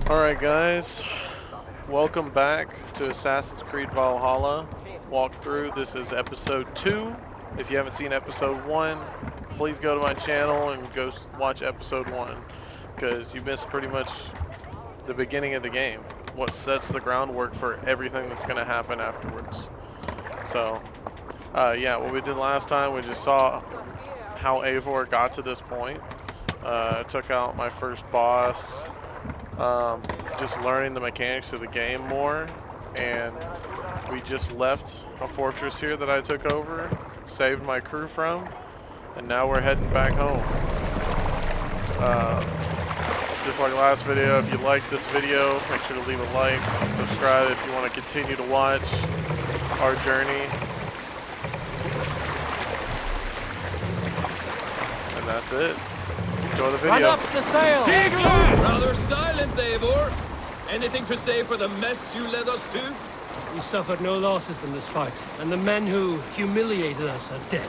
Alright guys, welcome back to Assassin's Creed Valhalla walkthrough. This is episode 2. If you haven't seen episode 1, please go to my channel and go watch episode 1, because you missed pretty much the beginning of the game, what sets the groundwork for everything that's going to happen afterwards. So, yeah, what we did last time, we just saw how Eivor got to this point. Took out my first boss, just learning the mechanics of the game more, and we just left a fortress here that I took over, saved my crew from, and now we're heading back home. Just like last video, if you liked this video, make sure to leave a like, subscribe if you want to continue to watch our journey. And that's it. Enjoy the video. Run up the sail! Rather silent, Eivor. Anything to say for the mess you led us to? We suffered no losses in this fight, and the men who humiliated us are dead.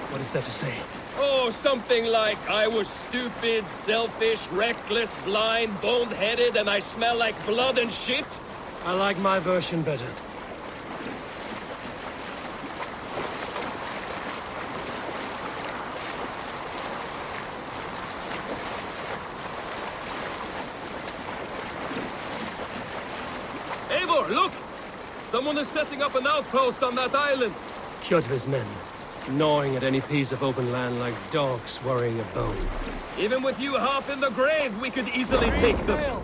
What is there to say? Oh, something like, I was stupid, selfish, reckless, blind, bone-headed, and I smell like blood and shit? I like my version better. Eivor, look! Someone is setting up an outpost on that island. Kjotve's men, gnawing at any piece of open land like dogs worrying a bone. Even with you half in the grave, we could easily take them.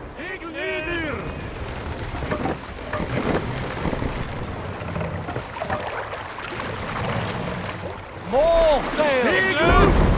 More sail!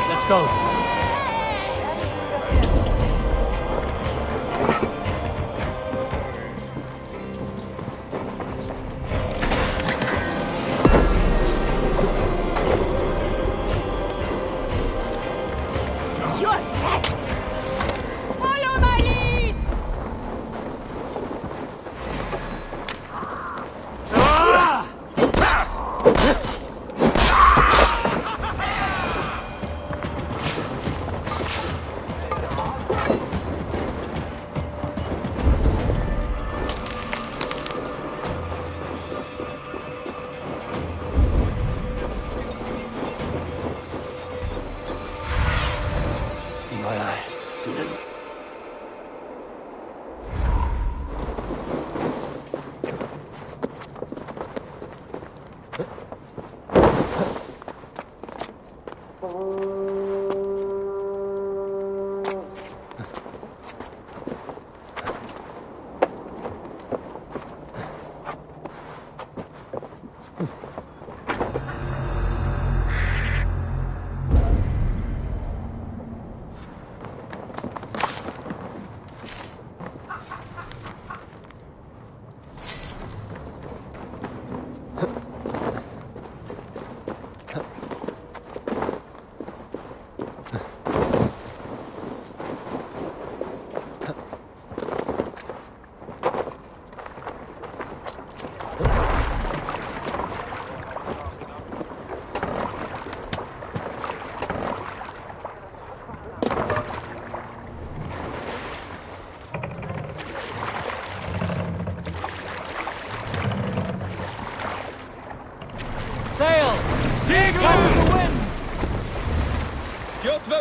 Let's go. You're dead! Follow my lead! My eyes, see them.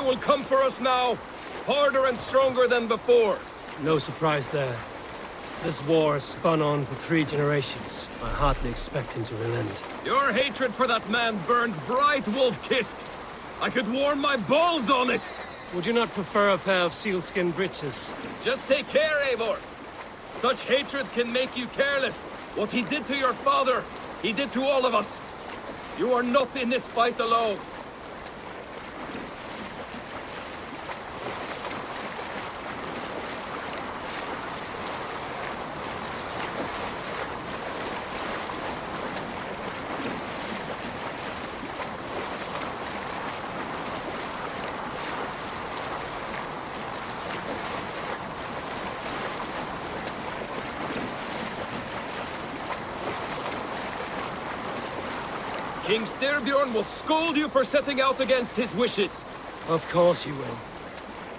will come for us now, harder and stronger than before. No surprise there. This war has spun on for 3 generations. I hardly expect him to relent. Your hatred for that man burns bright, wolf-kissed. I could warm my balls on it. Would you not prefer a pair of sealskin breeches? Just take care, Eivor. Such hatred can make you careless. What he did to your father, he did to all of us. You are not in this fight alone. King Styrbjorn will scold you for setting out against his wishes. Of course you will.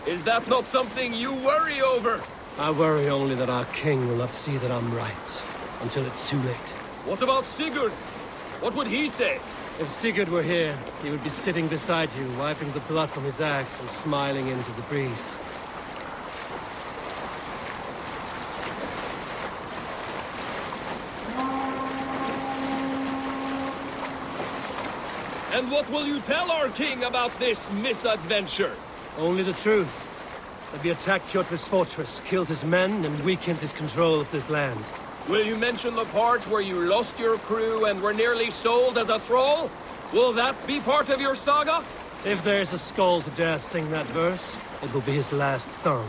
Is that not something you worry over? I worry only that our king will not see that I'm right, until it's too late. What about Sigurd? What would he say? If Sigurd were here, he would be sitting beside you, wiping the blood from his axe and smiling into the breeze. And what will you tell our king about this misadventure? Only the truth. That we attacked Kjotve's fortress, killed his men, and weakened his control of this land. Will you mention the part where you lost your crew and were nearly sold as a thrall? Will that be part of your saga? If there's a skull to dare sing that verse, it will be his last song.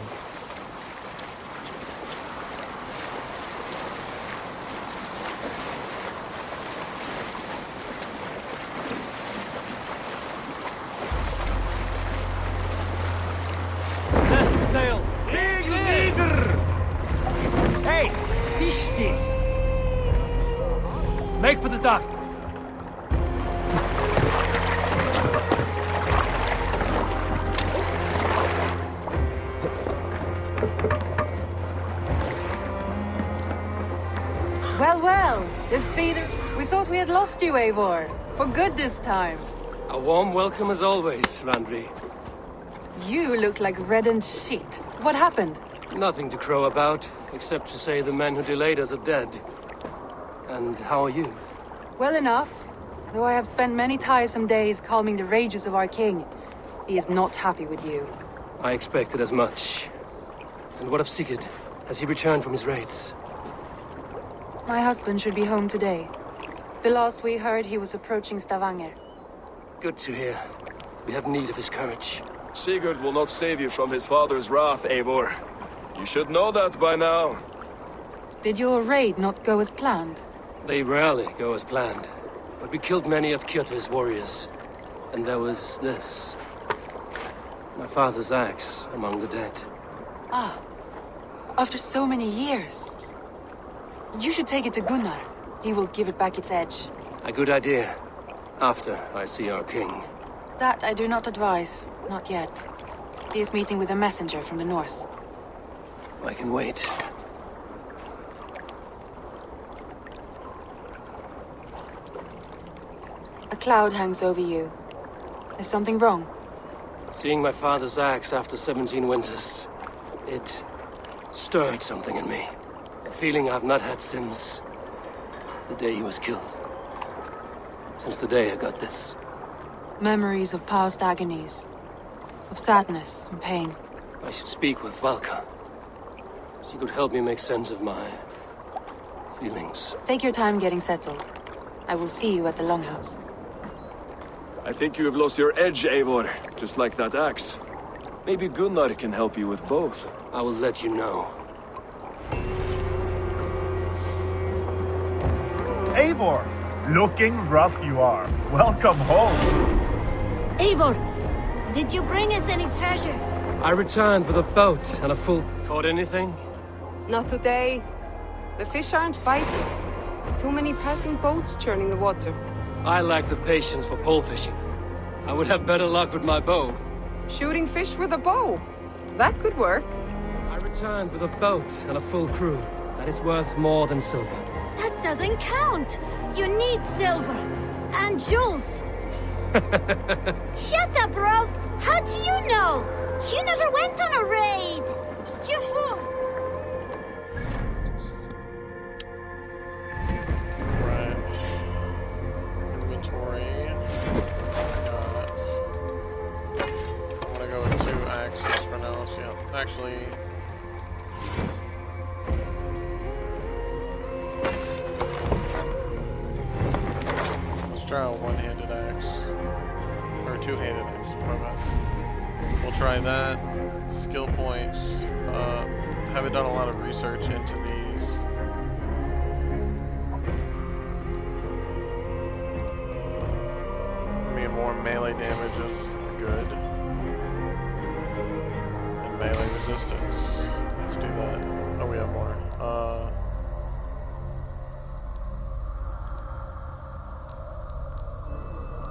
Sail! Hey! Fish this! Make for the dock! Well, well, defeater. We thought we had lost you, Eivor. For good this time. A warm welcome as always, Randvi. You look like reddened shit. What happened? Nothing to crow about, except to say the men who delayed us are dead. And how are you? Well enough. Though I have spent many tiresome days calming the rages of our king. He is not happy with you. I expected as much. And what of Sigurd? Has he returned from his raids? My husband should be home today. The last we heard, he was approaching Stavanger. Good to hear. We have need of his courage. Sigurd will not save you from his father's wrath, Eivor. You should know that by now. Did your raid not go as planned? They rarely go as planned. But we killed many of Kjotve's warriors. And there was this. My father's axe among the dead. Ah. After so many years. You should take it to Gunnar. He will give it back its edge. A good idea. After I see our king. That I do not advise. Not yet. He is meeting with a messenger from the north. I can wait. A cloud hangs over you. Is something wrong? Seeing my father's axe after 17 winters, it stirred something in me. A feeling I've not had since the day he was killed. Since the day I got this. Memories of past agonies. Of sadness and pain. I should speak with Valka. She could help me make sense of my feelings. Take your time getting settled. I will see you at the Longhouse. I think you have lost your edge, Eivor, just like that axe. Maybe Gunnar can help you with both. I will let you know. Eivor, looking rough you are. Welcome home. Eivor, did you bring us any treasure? I returned with a boat and a full... Caught anything? Not today. The fish aren't biting. Too many passing boats churning the water. I lack the patience for pole fishing. I would have better luck with my bow. Shooting fish with a bow. That could work. I returned with a boat and a full crew. That is worth more than silver. That doesn't count. You need silver. And jewels. Shut up, Rolf. How do you know? You never went on a raid. You fool. Right. Inventory. Got it. I'm gonna go with 2 axes for now. So yeah, actually. Let's try a one-handed axe. Or a two-handed axe. My bad. We'll try that. Skill points. Haven't done a lot of research into these. I mean, more melee damage is good. And melee resistance. Let's do that. Oh, we have more.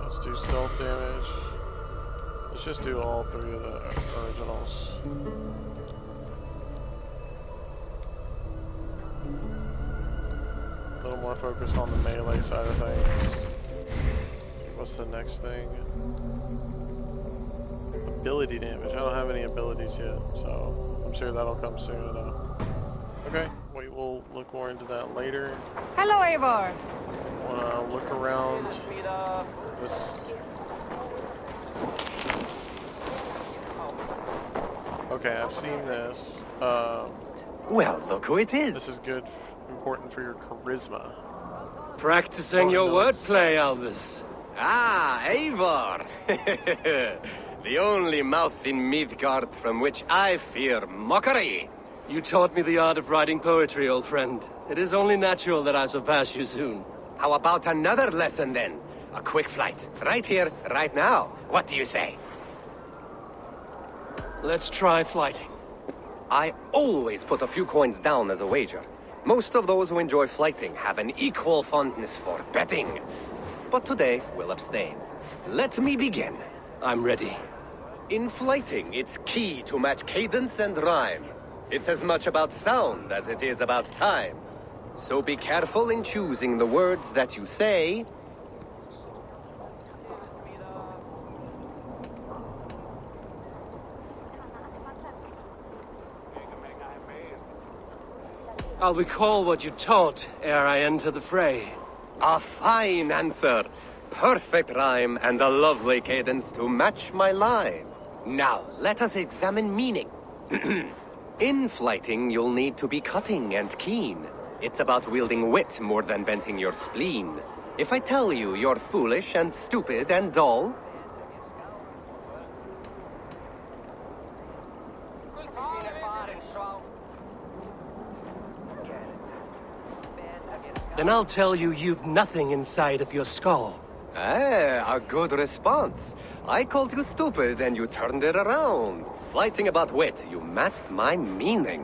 Let's do stealth damage. Let's just do all 3 of the originals. A little more focused on the melee side of things. What's the next thing? Ability damage. I don't have any abilities yet, so I'm sure that'll come soon enough. Okay, we'll look more into that later. Hello, Eivor. Wanna look around this. Okay, I've seen this. Well, look who it is. This is good, important for your charisma. Practicing your wordplay, Albus. Ah, Eivor! The only mouth in Midgard from which I fear mockery. You taught me the art of writing poetry, old friend. It is only natural that I surpass you soon. How about another lesson then? A quick flight. Right here, right now. What do you say? Let's try flighting. I always put a few coins down as a wager. Most of those who enjoy flighting have an equal fondness for betting. But today, we'll abstain. Let me begin. I'm ready. In flighting, it's key to match cadence and rhyme. It's as much about sound as it is about time. So be careful in choosing the words that you say. I'll recall what you taught ere I enter the fray. A fine answer. Perfect rhyme and a lovely cadence to match my line. Now, let us examine meaning. In flighting, you'll need to be cutting and keen. It's about wielding wit more than venting your spleen. If I tell you you're foolish and stupid and dull, then I'll tell you you've nothing inside of your skull. a good response. I called you stupid and you turned it around. Flighting about wit, you matched my meaning.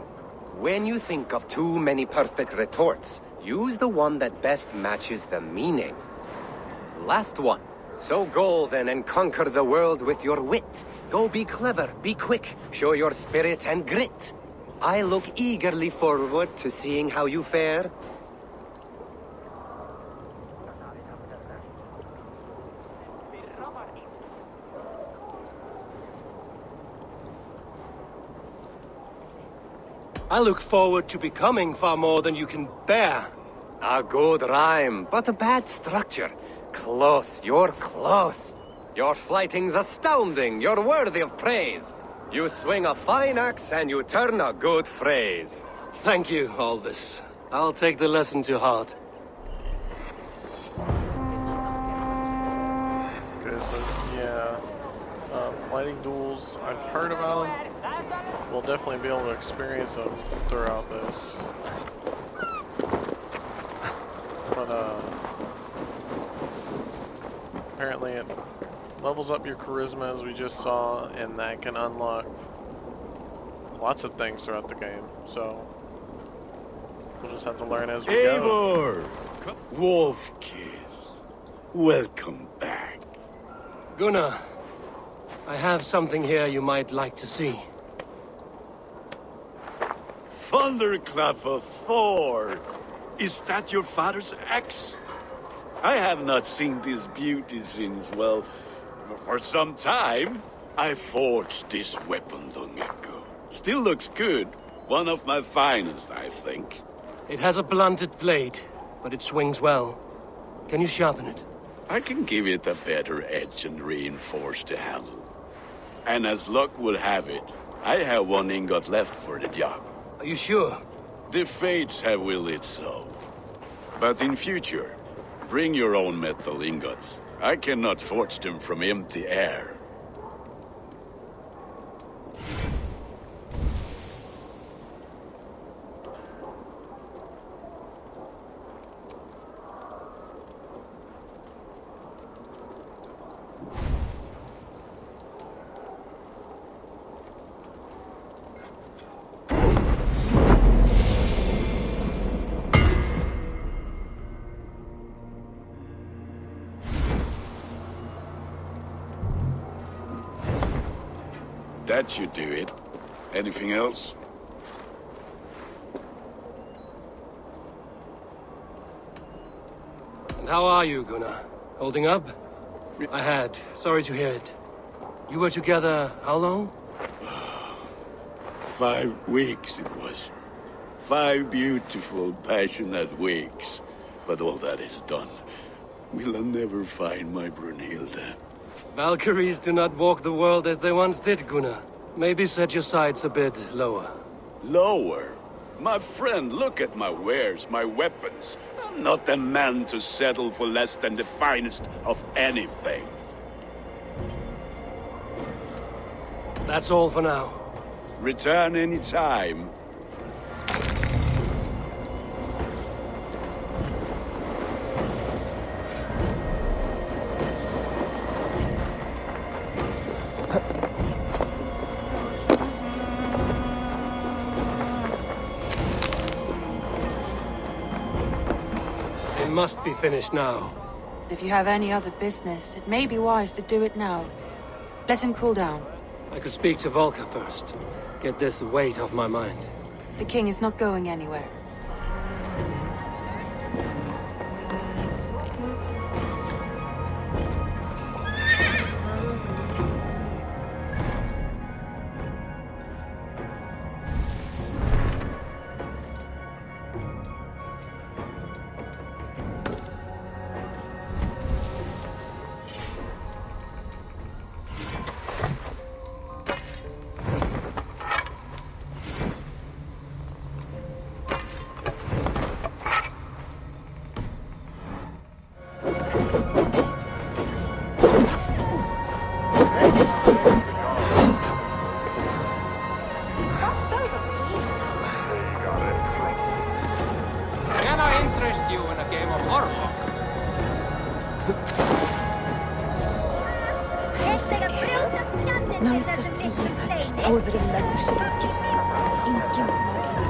When you think of too many perfect retorts, use the one that best matches the meaning. Last one. So go then and conquer the world with your wit. Go be clever, be quick, show your spirit and grit. I look eagerly forward to seeing how you fare. I look forward to becoming far more than you can bear. A good rhyme, but a bad structure. Close, you're close. Your flighting's astounding, you're worthy of praise. You swing a fine axe and you turn a good phrase. Thank you, Albus. I'll take the lesson to heart. Okay, so yeah, flighting duels, I've heard about them. We'll definitely be able to experience them throughout this. But apparently it levels up your charisma as we just saw, and that can unlock lots of things throughout the game. So we'll just have to learn as we go. Eivor! Wolf-kissed. Welcome back. Gunnar, I have something here you might like to see. Thunderclap of Thor! Is that your father's axe? I have not seen this beauty since, well, for some time. I forged this weapon long ago. Still looks good. One of my finest, I think. It has a blunted blade, but it swings well. Can you sharpen it? I can give it a better edge and reinforce the handle. And as luck would have it, I have one ingot left for the job. Are you sure? The fates have willed it so. But in future, bring your own metal ingots. I cannot forge them from empty air. That should do it. Anything else? And how are you, Gunnar? Holding up? I had. Sorry to hear it. You were together how long? 5 weeks it was. 5 beautiful, passionate weeks. But all that is done. Will I never find my Brunhilde? Valkyries do not walk the world as they once did, Gunnar. Maybe set your sights a bit lower. Lower? My friend, look at my wares, my weapons. I'm not a man to settle for less than the finest of anything. That's all for now. Return any time. It must be finished now. If you have any other business, it may be wise to do it now. Let him cool down. I could speak to Volker first. Get this weight off my mind. The king is not going anywhere. Can I interest you in a game of Warlock? Nálgast Eyjafell áður en lætur sig að gera. Enginn má eyðileggja.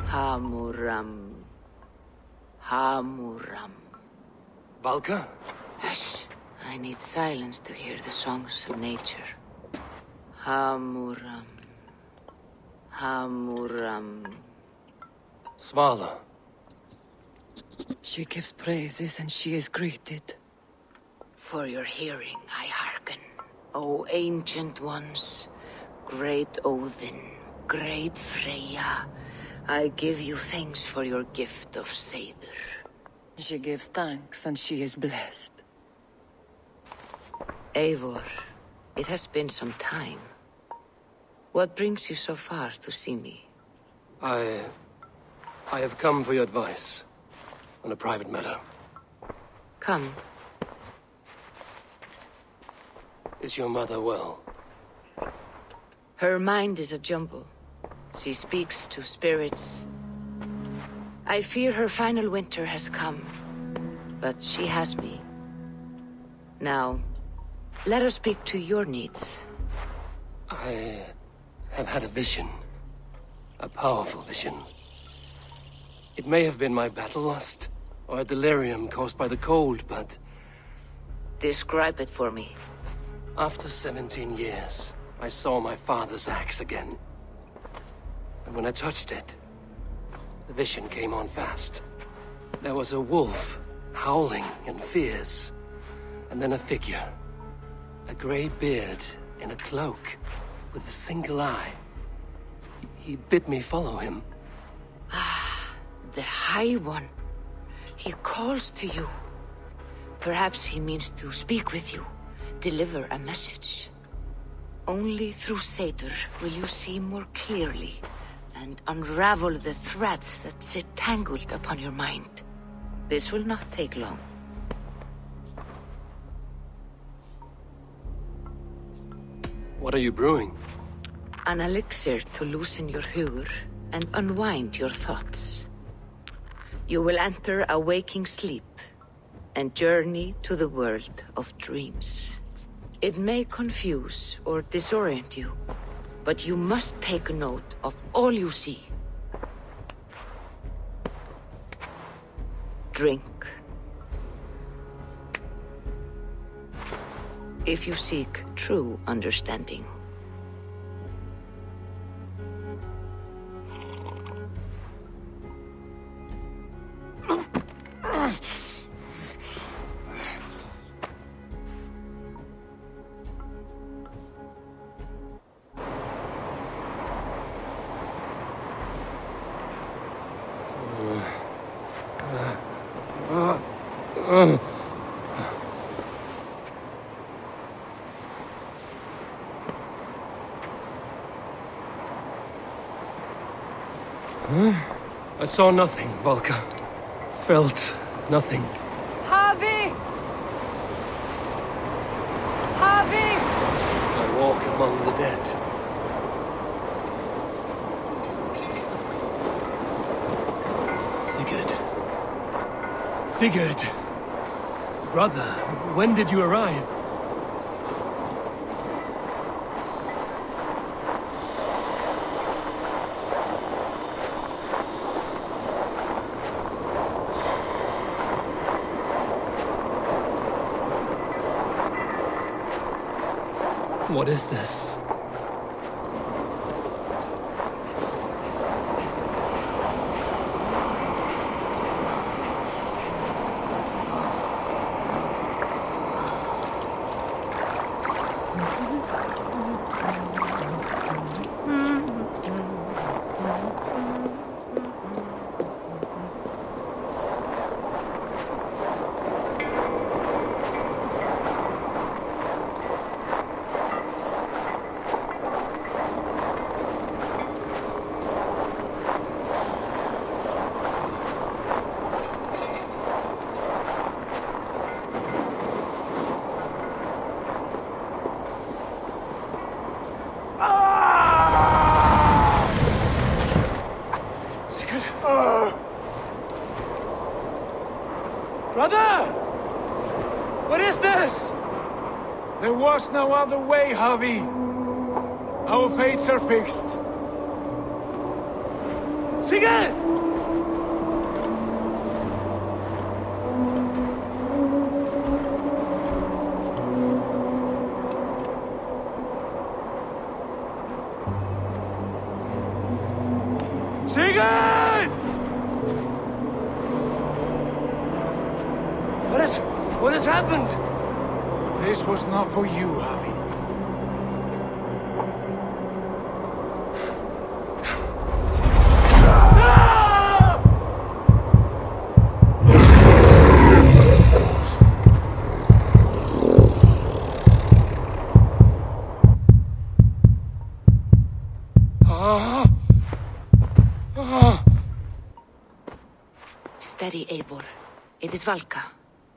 Hamuram. Hamuram. Valka? Hush. I need silence to hear the songs of nature. Hamuram. Hamuram. Svala. She gives praises and she is greeted. For your hearing I hearken, O ancient ones, great Odin, great Freya. I give you thanks for your gift of Seidr. She gives thanks and she is blessed. Eivor, it has been some time. What brings you so far to see me? I have come for your advice on a private matter. Come. Is your mother well? Her mind is a jumble. She speaks to spirits. I fear her final winter has come, but she has me. Now, let us speak to your needs. I have had a vision. A powerful vision. It may have been my battle lust, or a delirium caused by the cold, but... Describe it for me. After 17 years, I saw my father's axe again. And when I touched it, the vision came on fast. There was a wolf, howling and fierce, and then a figure. A grey beard in a cloak, with a single eye. He bid me follow him. Ah, the High One. He calls to you. Perhaps he means to speak with you, deliver a message. Only through Seidr will you see more clearly and unravel the threads that sit tangled upon your mind. This will not take long. What are you brewing? An elixir to loosen your hugur and unwind your thoughts. You will enter a waking sleep and journey to the world of dreams. It may confuse or disorient you, but you must take note of all you see. Drink. If you seek true understanding. I saw nothing, Volka. Felt nothing. Havi! Havi! I walk among the dead. Sigurd. Sigurd! Brother, when did you arrive? What is this? Brother! What is this? There was no other way, Javi. Our fates are fixed. Sigurd! Sigurd! What has happened? This was not for you, Javi. Steady, Eivor. It is Valka.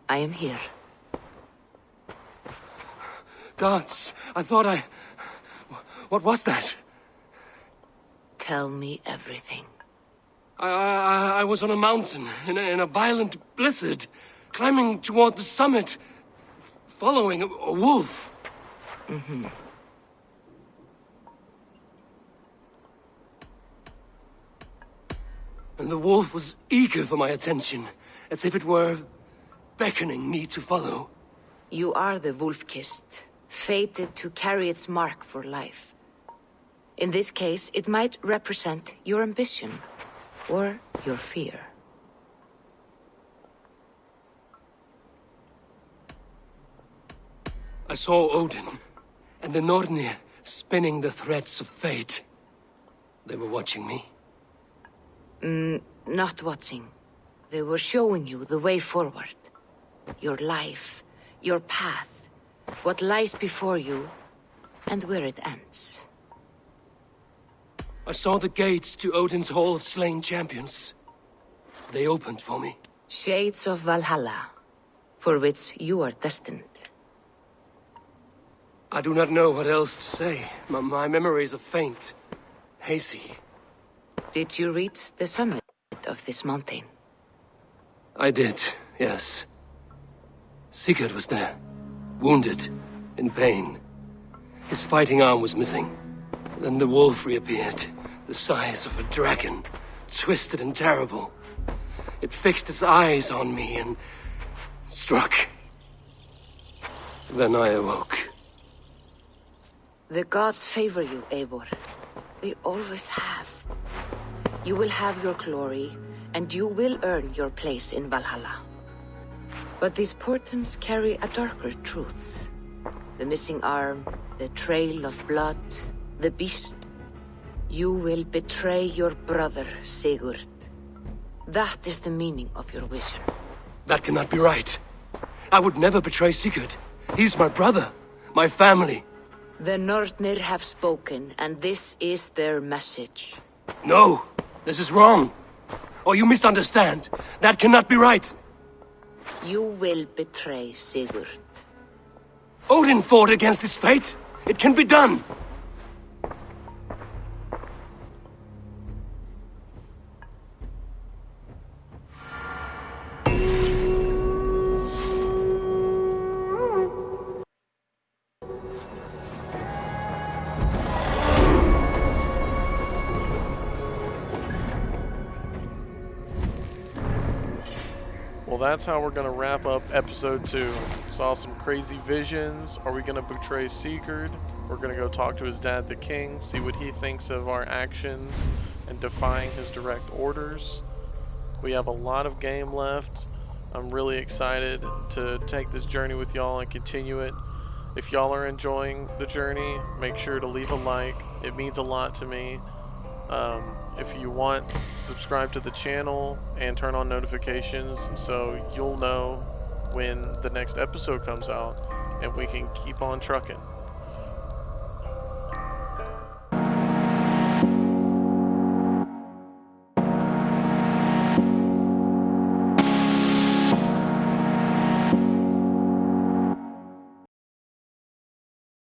I am here. Gods, I thought I... What was that? Tell me everything. I was on a mountain in a violent blizzard, climbing toward the summit, following a wolf. Mm-hmm. And the wolf was eager for my attention, as if it were beckoning me to follow. You are the wolf-kissed, fated to carry its mark for life. In this case, it might represent your ambition, or your fear. I saw Odin, and the Nornir spinning the threads of fate. They were watching me. Not watching. They were showing you the way forward. Your life, your path, what lies before you, and where it ends. I saw the gates to Odin's Hall of Slain Champions. They opened for me. Shades of Valhalla, for which you are destined. I do not know what else to say. My memories are faint, hazy. Did you reach the summit of this mountain? I did, yes. Sigurd was there, wounded, in pain. His fighting arm was missing. Then the wolf reappeared, the size of a dragon, twisted and terrible. It fixed its eyes on me and struck. Then I awoke. The gods favor you, Eivor. They always have. You will have your glory, and you will earn your place in Valhalla. But these portents carry a darker truth. The missing arm, the trail of blood, the beast. You will betray your brother, Sigurd. That is the meaning of your vision. That cannot be right. I would never betray Sigurd. He's my brother, my family. The Nornir have spoken, and this is their message. No, this is wrong. Or you misunderstand. That cannot be right. You will betray Sigurd. Odin fought against his fate. It can be done. Well, that's how we're gonna wrap up episode 2. Saw some crazy visions. Are we gonna betray Sigurd? We're gonna go talk to his dad, the king, see what he thinks of our actions and defying his direct orders. We have a lot of game left. I'm really excited to take this journey with y'all and continue it. If y'all are enjoying the journey, make sure to leave a like. It means a lot to me. If you want, subscribe to the channel and turn on notifications so you'll know when the next episode comes out and we can keep on trucking.